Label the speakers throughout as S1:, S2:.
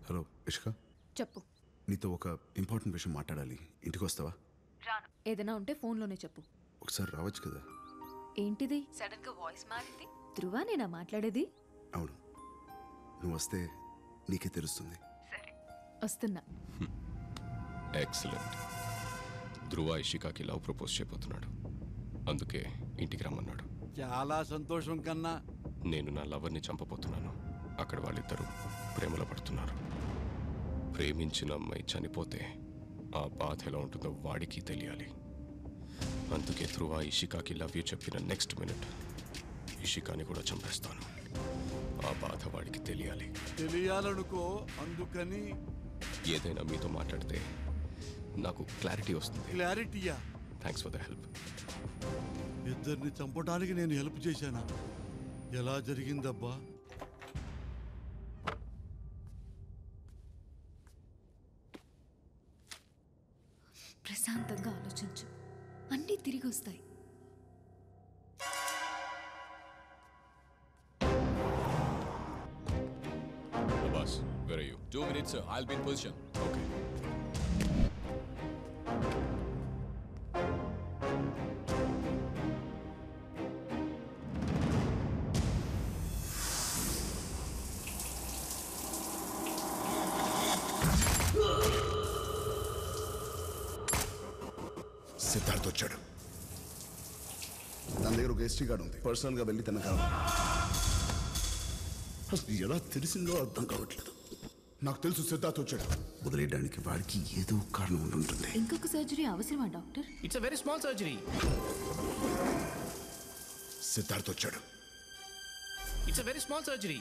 S1: Hello ఇష్క,
S2: చెప్పు.
S1: నీతో ఒక ఇంపార్టెంట్ విషయం మాట్లాడాలి. ఇంటికి వస్తావా?
S2: రాను. ఏదైనా ఉంటే ఫోన్లోనే చెప్పు.
S1: ఒకసారి రావచ్చు కదా?
S2: ఏంటిది సడన్ గా వాయిస్ మారింది? ధ్రువ నేనా మాట్లాడేది?
S1: అవును, నువ్వు వస్తే నీకే తెలుస్తుంది.
S2: సరే వస్తున్నా.
S3: ఎక్సలెంట్. ధ్రువ ఇషికాకి లవ్ ప్రపోజ్ చేయబోతున్నాడు, అందుకే ఇంటికి రమ్మన్నాడు.
S4: చాలా సంతోషం కన్నా.
S3: నేను నా లవర్ని చంపబోతున్నాను. అక్కడ వాళ్ళిద్దరూ ప్రేమలో పడుతున్నారు. ప్రేమించిన అమ్మాయి చనిపోతే ఆ బాధ ఎలా ఉంటుందో వాడికి తెలియాలి. అందుకే ధ్రువ ఇషికాకి లవ్ యూ చెప్పిన నెక్స్ట్ మినిట్ ఇషికాని కూడా చంపేస్తాను. ఆ బాధ వాడికి తెలియాలి.
S4: తెలియాలనుకో, అందుకని.
S3: ఏదైనా మీతో మాట్లాడితే నాకు క్లారిటీ వస్తుంది.
S4: క్లారిటీయా?
S3: Thanks for the help.
S4: ఇద్దరిని చంపడానికి నేను హెల్ప్ చేశానా? ఎలా జరిగిందబ్బా?
S2: ప్రశాంతంగా ఆలోచించు, అన్నీ తిరిగి వస్తాయి.
S3: Boss, where are you?
S5: 2 minutes, sir. I'll be in position.
S3: Okay.
S1: Siddharth వచ్చాడు. తన దగ్గర ఒక ఎస్టీ కార్డు ఉంది. పర్సనల్గా వెళ్ళి తన కావాలి. అసలు ఎలా తెలిసిందో అర్థం కావట్లేదు. నాకు తెలుసు సిద్ధార్థ్ వచ్చాడు. వదిలేయడానికి వాడికి ఏదో కారణం ఉంటుంది.
S2: ఇంకొక సర్జరీ అవసరమా doctor?
S5: It's a very small surgery.
S1: Siddharth వచ్చాడు.
S5: It's a very small surgery.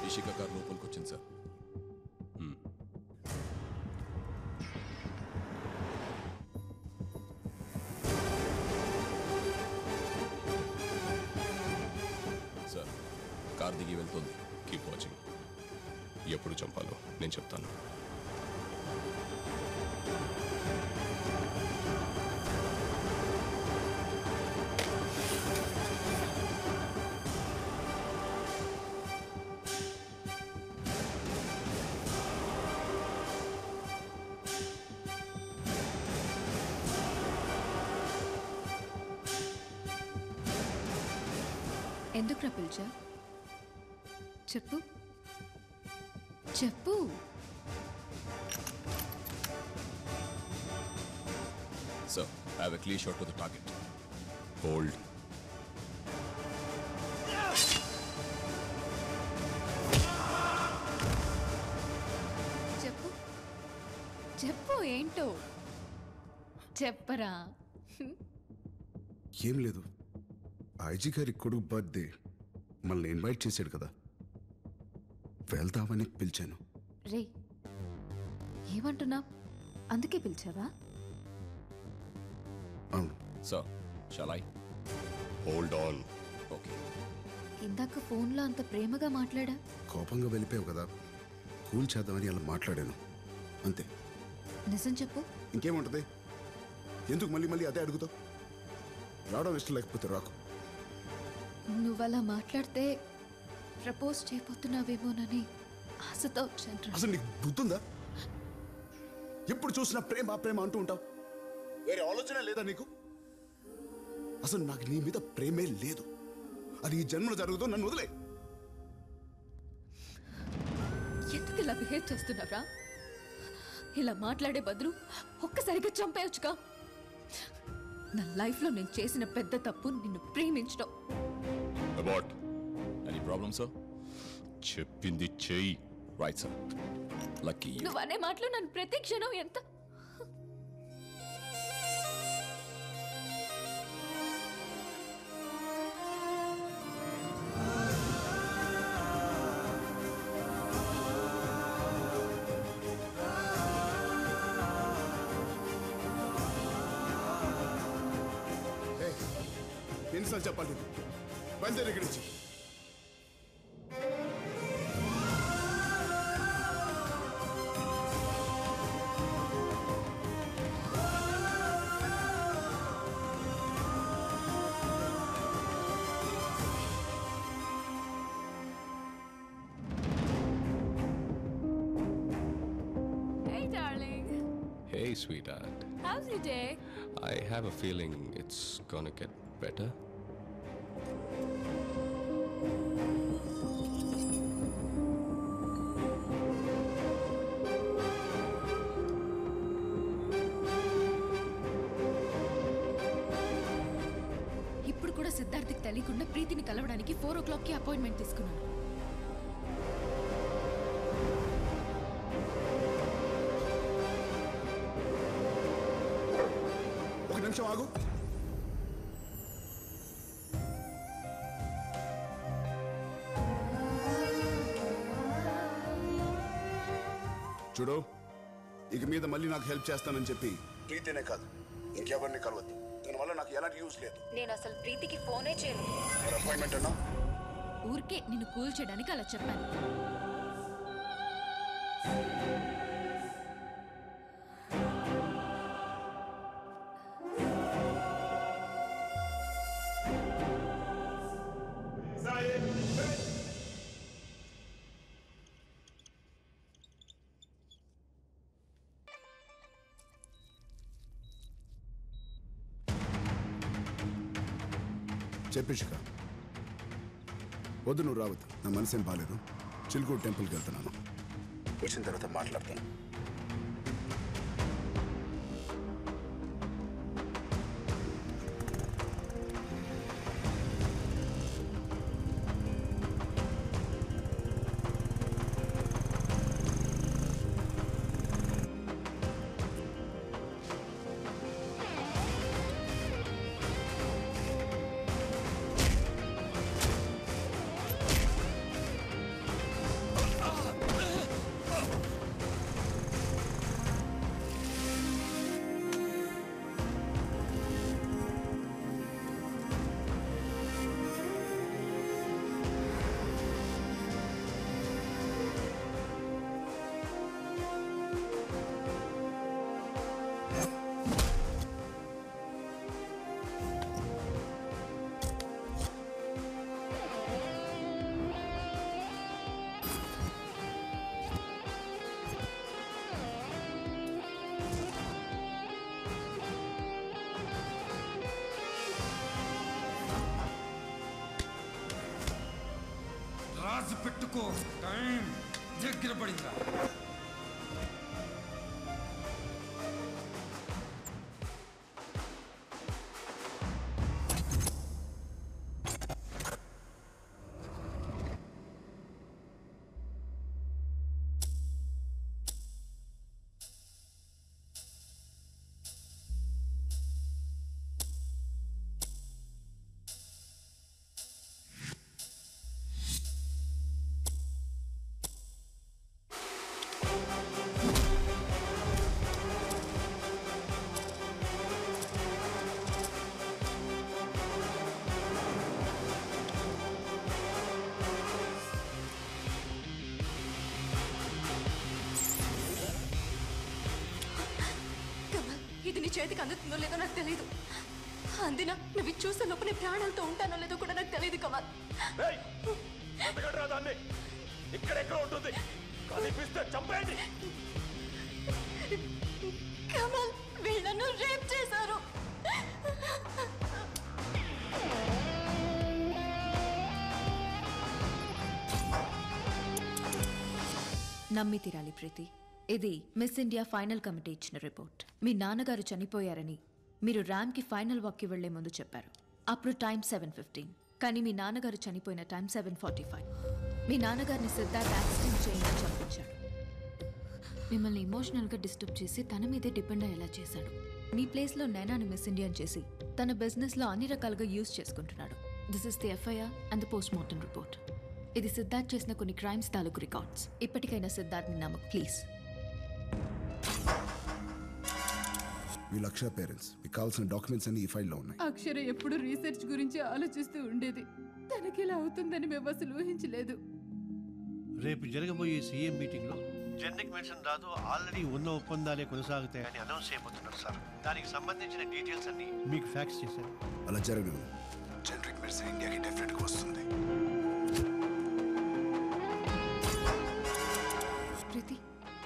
S5: Ishika car లోపలికి వచ్చింది సార్. సార్, కార్ దిగి వెళ్తుంది.
S3: Keep watching. ఎప్పుడు చంపాలో నేను చెప్తాను.
S2: ఎందుకు పిలిచా? చెప్పు చెప్పు.
S5: Sir, I have a clear shot to the target.
S3: Hold.
S2: చెప్పు చెప్పు. ఏంటో చెప్పరా.
S1: ఏం లేదు, ఐజీ గారి కొడుకు బర్త్డే మనల్ని ఇన్వైట్ చేశాడు కదా, వెళ్దామని పిలిచాను.
S2: రే ఏమంటున్నా? అందుకే పిలిచావా?
S1: అవును.
S5: Sir, shall I?
S3: Hold on.
S5: Okay.
S2: ఇందాక ఫోన్లో అంత ప్రేమగా మాట్లాడా.
S1: కోపంగా వెళ్ళిపోయావు కదా, కూల్ చేద్దామని అలా మాట్లాడాను అంతే.
S2: నిజం చెప్పు.
S1: ఇంకేముంటుంది? ఎందుకు మళ్ళీ మళ్ళీ అదే అడుగుతావు? రావడం ఇష్టం లేకపోతే రాకు.
S2: నువ్వలా మాట్లాడితే ప్రపోజ్ చేయబోతున్నావేమోనని ఆశతో వచ్చాను.
S1: అసలు నీకు బుద్ధుందా? ఎప్పుడు చూసినా ప్రేమ ప్రేమ అంటూ ఉంటావు. వేరే ఆలోచన లేదా నీకు? అసలు నాకు నీ మీద ప్రేమే లేదు. అది ఈ జన్మలో జరుగుతూ నన్ను వదిలే.
S2: ఎందుకు ఇలా బిహేవ్ చేస్తున్నావురా? ఇలా మాట్లాడే బదులు ఒక్కసారిగా చంపేయొచ్చుగా. నా లైఫ్లో నేను చేసిన పెద్ద తప్పు నిన్ను ప్రేమించడం.
S3: అబార్ట్.
S5: Any problem, sir?
S3: చెప్పింది చెయ్యి.
S5: Right, sir. Lucky you.
S2: నువ్వు అనే మాటలు నన్ను ప్రతి క్షణం ఎంత
S1: ఎన్నిసార్లు చెప్పాలి నీకు? బయలుదేరి ఇక్కడి నుంచి.
S6: Hey, darling.
S3: Hey, sweetheart.
S6: How's your day?
S3: I have a feeling it's gonna get better.
S2: ఇప్పుడు కూడా సిద్ధార్థకి తెలియకుండా ప్రీతిని కలవడానికి 4 o'clockకి అపాయింట్మెంట్ తీసుకున్నాను.
S1: ఒక నిమిషం ఆగు. చూడు, ఇక మీద మళ్ళీ నాకు హెల్ప్ చేస్తానని చెప్పి ప్రీతినే కాదు ఇంకెవరిని కలవద్దు. దానివల్ల నాకు ఎలాంటి యూజ్ లేదు.
S2: నేను అసలు ప్రీతికి ఫోనే చేయను.
S1: అపాయింట్మెంట్ అన్నా
S2: ఊరికే నిన్ను కూల్ చేయడానికి అలా చెప్పాను.
S1: చెప్పిషిక, వద్దు, నువ్వు రావద్దు. నా మనసేం బాగాలేదు. చిలుకూరు టెంపుల్కి వెళ్తున్నాను. వచ్చిన తర్వాత మాట్లాడతాను.
S7: రాసి పెట్టుకో, టైం దగ్గర పడిందా?
S2: ఇది నీ చేతికి అందుతుందో లేదో నాకు తెలియదు. అందినా నువ్వు చూసే లోపు నీ ప్రాణాలతో ఉంటానో లేదో కూడా నాకు తెలియదు కమల్.
S8: దాన్ని ఇక్కడెక్కడ ఉంటుంది, కనిపిస్తే చంపేయండి.
S2: కమల్, వీళ్ళను రేప్ చేశారు. నమ్మి తీరాలి ప్రీతి. ఇది మిస్ ఇండియా ఫైనల్ కమిటీ ఇచ్చిన రిపోర్ట్. మీ నాన్నగారు చనిపోయారని మీరు ర్యామ్కి ఫైనల్ వాక్కి వెళ్లే ముందు చెప్పారు. అప్పుడు టైం 7:15, కానీ మీ నాన్నగారు చనిపోయిన టైం 7:45. మీ నాన్నగారిని సిద్ధార్థ్ యాక్సిడెంట్ చేయమని చంపించాడు. మిమ్మల్ని ఎమోషనల్గా డిస్టర్బ్ చేసి తన మీదే డిపెండ్ అయ్యేలా చేశాడు. మీ ప్లేస్లో నైనాని మిస్ ఇండియా చేసి తన బిజినెస్లో అన్ని రకాలుగా యూజ్ చేసుకుంటున్నాడు. This is the FIR and the post mortem report. ఇది సిద్ధార్థ్ చేసిన కొన్ని క్రైమ్స్ తాలూకు రికార్డ్స్. ఇప్పటికైనా సిద్ధార్థ్ని నమ్మకు ప్లీజ్.
S1: వీళ్ళు అక్షర పేరెంట్స్. మీకు కావాల్సిన డాక్యుమెంట్స్ అన్ని ఈ ఫైల్లో ఉన్నాయి.
S6: అక్షర ఎప్పుడు రీసెర్చ్ గురించి ఆలోచిస్తూ ఉండేది. తనకి ఇలా అవుతుందని మేము అసలు ఊహించలేదు.
S9: రేపు జరగబోయే సీఎం మీటింగ్లో జనరిక్ మెడిసిన్ రాదు, ఆల్రెడీ ఉన్న ఒప్పందాలే కొనసాగుతాయని అనౌన్స్ చేయబోతున్నారు సార్. దానికి సంబంధించిన డీటెయిల్స్ అన్ని మీకు ఫ్యాక్స్ చేశారు.
S1: అలా జరగదు. జనరిక్ మెడిసిన్ ఇండియాకి డెఫినెట్గా వస్తుంది.
S2: ప్రీతి,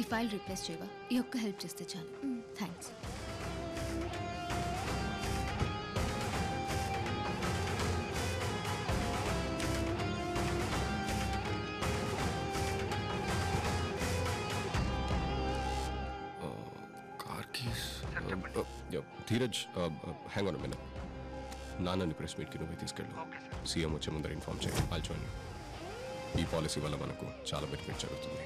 S2: ఈ ఫైల్ రీప్లేస్ చేయవా? ఈ ఒక్క హెల్ప్ చేస్తే చాలు. Thanks.
S3: Dheeraj, hang on minute. నాన్నని ప్రెస్ మీట్కి నువ్వే తీసుకెళ్ళు. సీఎం వచ్చే ముందర ఇన్ఫార్మ్ చేయి. ఆల్చోని ఈ పాలసీ వల్ల మనకు చాలా బెనిఫిట్ జరుగుతుంది.